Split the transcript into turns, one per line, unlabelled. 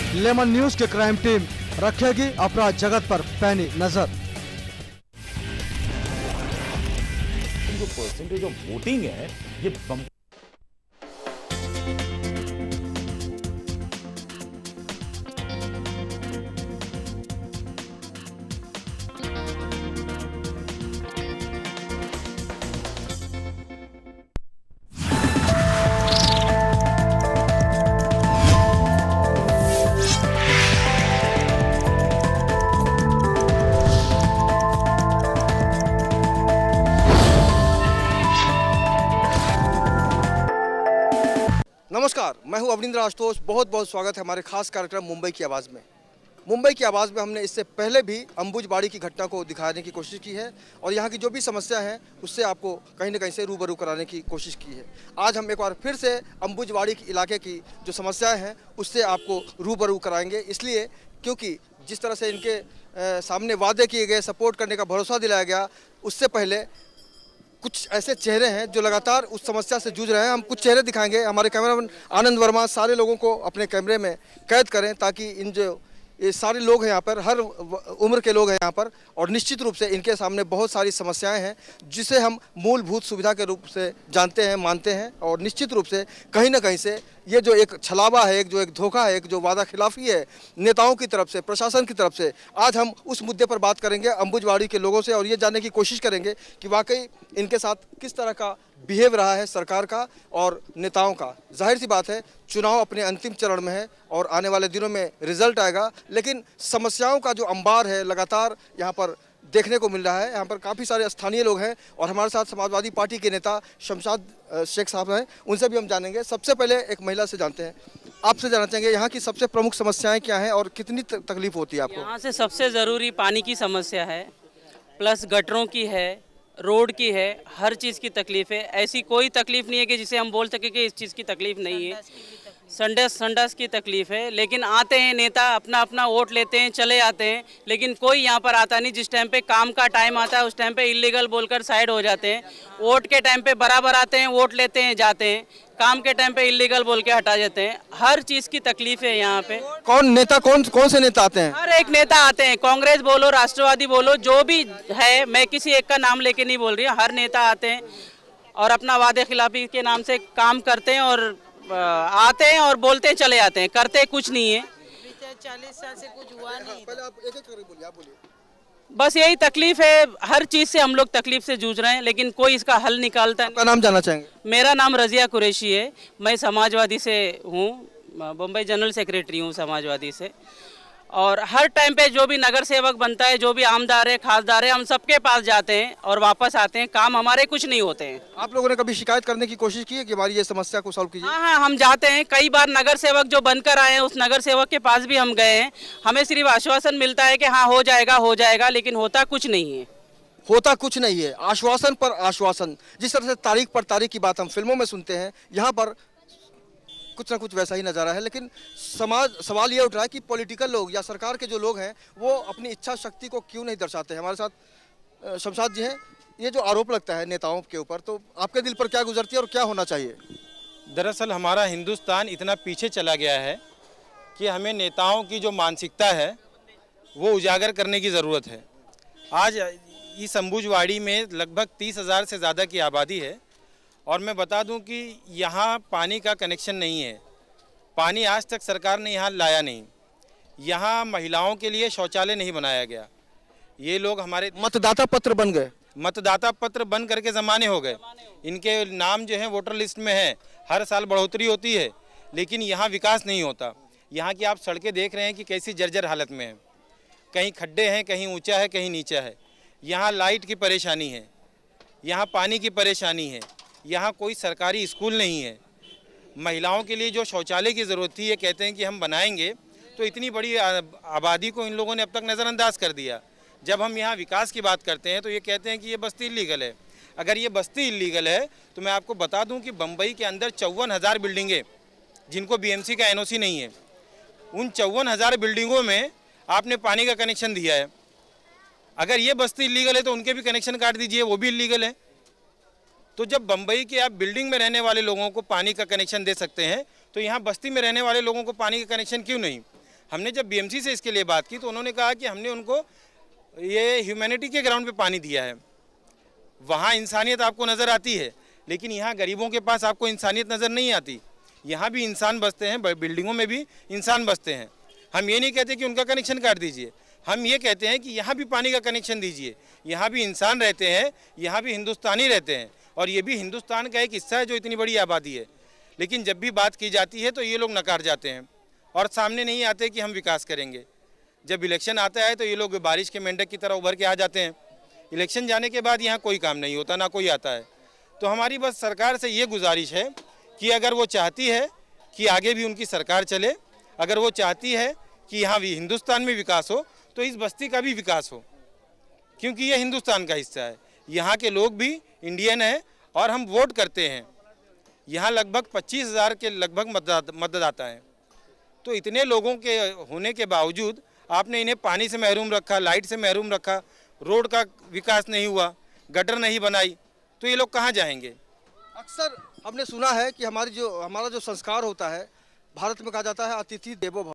Lemon news की crime team रखेगी अपराध जगत पर पैनी नजर।
जो परसेंटेज ऑफ वोटिंग है ये
नमस्कार, मैं हूं अवनींद्र आशुतोष। बहुत बहुत स्वागत है हमारे खास कार्यक्रम मुंबई की आवाज़ में। मुंबई की आवाज़ में हमने इससे पहले भी अंबुजबाड़ी की घटना को दिखाने की कोशिश की है और यहाँ की जो भी समस्या है उससे आपको कहीं ना कहीं से रूबरू कराने की कोशिश की है। आज हम एक बार फिर से अंबुजबाड़ी के इलाके की जो समस्याएँ हैं उससे आपको रूबरू कराएंगे, इसलिए क्योंकि जिस तरह से इनके सामने वादे किए गए, सपोर्ट करने का भरोसा दिलाया गया, उससे पहले कुछ ऐसे चेहरे हैं जो लगातार उस समस्या से जूझ रहे हैं। हम कुछ चेहरे दिखाएंगे। हमारे कैमरामैन आनंद वर्मा सारे लोगों को अपने कैमरे में कैद करें ताकि इन जो ये सारे लोग हैं यहाँ पर, हर उम्र के लोग हैं यहाँ पर, और निश्चित रूप से इनके सामने बहुत सारी समस्याएं हैं जिसे हम मूलभूत सुविधा के रूप से जानते हैं, मानते हैं। और निश्चित रूप से कहीं ना कहीं से ये जो एक छलावा है, एक जो एक धोखा है, एक जो वादा खिलाफी है नेताओं की तरफ से, प्रशासन की तरफ से, आज हम उस मुद्दे पर बात करेंगे अंबुजबाड़ी के लोगों से और ये जानने की कोशिश करेंगे कि वाकई इनके साथ किस तरह का बिहेव रहा है सरकार का और नेताओं का। जाहिर सी बात है, चुनाव अपने अंतिम चरण में है और आने वाले दिनों में रिजल्ट आएगा, लेकिन समस्याओं का जो अंबार है लगातार यहाँ पर देखने को मिल रहा है। यहाँ पर काफ़ी सारे स्थानीय लोग हैं और हमारे साथ समाजवादी पार्टी के नेता शमशाद शेख साहब हैं, उनसे भी हम जानेंगे। सबसे पहले एक महिला से जानते हैं, आपसे जानना चाहेंगे यहाँ की सबसे प्रमुख समस्याएं क्या हैं और कितनी तकलीफ होती है आपको?
यहाँ से सबसे ज़रूरी पानी की समस्या है, प्लस गटरों की है, रोड की है, हर चीज़ की तकलीफ़ है। ऐसी कोई तकलीफ़ नहीं है कि जिसे हम बोल सकें कि इस चीज़ की तकलीफ़ नहीं है। संडास की तकलीफ़ है, लेकिन आते हैं नेता, अपना अपना वोट लेते हैं, चले आते हैं, लेकिन कोई यहाँ पर आता नहीं। जिस टाइम पे काम का टाइम आता है उस टाइम पे इलीगल बोलकर साइड हो जाते हैं। वोट के टाइम पे बराबर आते हैं, वोट लेते हैं, जाते हैं। काम के टाइम पे इलीगल बोल के हटा देते हैं। हर चीज़ की तकलीफ है यहाँ पे।
कौन से नेता आते हैं?
हर एक नेता आते हैं, कांग्रेस बोलो, राष्ट्रवादी बोलो, जो भी है, मैं किसी एक का नाम लेके नहीं बोल रही हूँ। हर नेता आते हैं और अपना वादे खिलाफी के नाम से काम करते हैं और आते हैं और बोलते चले आते हैं, करते कुछ नहीं है।
40 साल से कुछ हुआ नहीं।
पहले आप एक करके बोलिए, आप बोलिए।
बस यही तकलीफ है, हर चीज़ से हम लोग तकलीफ से जूझ रहे हैं, लेकिन कोई इसका हल निकालता नहीं।
आपका नाम जानना चाहेंगे?
मेरा नाम रजिया कुरैशी है, मैं समाजवादी से हूँ, बम्बई जनरल सेक्रेटरी हूँ समाजवादी से। और हर टाइम पे जो भी नगर सेवक बनता है, जो भी आमदार है, खासदार है, हम सबके पास जाते हैं और वापस आते हैं। काम हमारे कुछ नहीं होते हैं।
आप लोगों ने कभी शिकायत करने की कोशिश की है कि हमारी ये समस्या को सॉल्व कीजिए?
हाँ, हम जाते हैं। कई बार नगर सेवक जो बनकर आए हैं उस नगर सेवक के पास भी हम गए हैं। हमें सिर्फ आश्वासन मिलता है कि हाँ हो जाएगा, लेकिन होता कुछ नहीं है।
होता कुछ नहीं है, आश्वासन पर आश्वासन। जिस तरह से तारीख पर तारीख की बात हम फिल्मों में सुनते हैं, यहाँ पर कुछ ना कुछ वैसा ही नज़ारा है। लेकिन सवाल ये उठ रहा है कि पॉलिटिकल लोग या सरकार के जो लोग हैं वो अपनी इच्छा शक्ति को क्यों नहीं दर्शाते हैं। हमारे साथ शमशाद जी हैं। ये जो आरोप लगता है नेताओं के ऊपर, तो आपके दिल पर क्या गुजरती है और क्या होना चाहिए?
दरअसल हमारा हिंदुस्तान इतना पीछे चला गया है कि हमें नेताओं की जो मानसिकता है वो उजागर करने की ज़रूरत है। आज इस अंबुजबाड़ी में लगभग 30,000 से ज़्यादा की आबादी है और मैं बता दूं कि यहाँ पानी का कनेक्शन नहीं है। पानी आज तक सरकार ने यहाँ लाया नहीं। यहाँ महिलाओं के लिए शौचालय नहीं बनाया गया। ये लोग हमारे
मतदाता पत्र बन गए,
मतदाता पत्र बन करके ज़माने हो गए। इनके नाम जो है वोटर लिस्ट में है, हर साल बढ़ोतरी होती है, लेकिन यहाँ विकास नहीं होता। यहाँ की आप सड़कें देख रहे हैं कि कैसी जर्जर हालत में है। कहीं खड्डे हैं, कहीं ऊंचा है, कहीं नीचा है। यहाँ लाइट की परेशानी है, यहाँ पानी की परेशानी है, यहाँ कोई सरकारी स्कूल नहीं है। महिलाओं के लिए जो शौचालय की ज़रूरत थी, ये कहते हैं कि हम बनाएंगे, तो इतनी बड़ी आबादी को इन लोगों ने अब तक नज़रअंदाज कर दिया। जब हम यहाँ विकास की बात करते हैं तो ये कहते हैं कि ये बस्ती इलीगल है। अगर ये बस्ती इलीगल है तो मैं आपको बता दूं कि बम्बई के अंदर 54,000 बिल्डिंगें जिनको बीएमसी का एनओसी नहीं है, उन 54,000 बिल्डिंगों में आपने पानी का कनेक्शन दिया है। अगर ये बस्ती इलीगल है तो उनके भी कनेक्शन काट दीजिए, वो भी इलीगल है। तो जब बम्बई के आप बिल्डिंग में रहने वाले लोगों को पानी का कनेक्शन दे सकते हैं तो यहाँ बस्ती में रहने वाले लोगों को पानी का कनेक्शन क्यों नहीं? हमने जब बीएमसी से इसके लिए बात की तो उन्होंने कहा कि हमने उनको ये ह्यूमैनिटी के ग्राउंड पे पानी दिया है, वहाँ इंसानियत आपको नज़र आती है, लेकिन यहाँ गरीबों के पास आपको इंसानियत नज़र नहीं आती। यहाँ भी इंसान बसते हैं, बिल्डिंगों में भी इंसान बसते हैं। हम ये नहीं कहते कि उनका कनेक्शन काट दीजिए, हम ये कहते हैं कि यहाँ भी पानी का कनेक्शन दीजिए। यहाँ भी इंसान रहते हैं, यहाँ भी हिंदुस्तानी रहते हैं, और ये भी हिंदुस्तान का एक हिस्सा है जो इतनी बड़ी आबादी है। लेकिन जब भी बात की जाती है तो ये लोग नकार जाते हैं और सामने नहीं आते कि हम विकास करेंगे। जब इलेक्शन आता है तो ये लोग बारिश के मेंढक की तरह उभर के आ जाते हैं। इलेक्शन जाने के बाद यहाँ कोई काम नहीं होता, ना कोई आता है। तो हमारी बस सरकार से ये गुजारिश है कि अगर वो चाहती है कि आगे भी उनकी सरकार चले, अगर वो चाहती है कि यहाँ भी हिंदुस्तान में विकास हो, तो इस बस्ती का भी विकास हो, क्योंकि ये हिंदुस्तान का हिस्सा है। यहाँ के लोग भी इंडियन हैं और हम वोट करते हैं। यहाँ लगभग 25,000 के लगभग मतदाता हैं। तो इतने लोगों के होने के बावजूद आपने इन्हें पानी से महरूम रखा, लाइट से महरूम रखा, रोड का विकास नहीं हुआ, गटर नहीं बनाई, तो ये लोग कहाँ जाएंगे?
अक्सर हमने सुना है कि हमारा जो संस्कार होता है, भारत में कहा जाता है अतिथि देवो भव।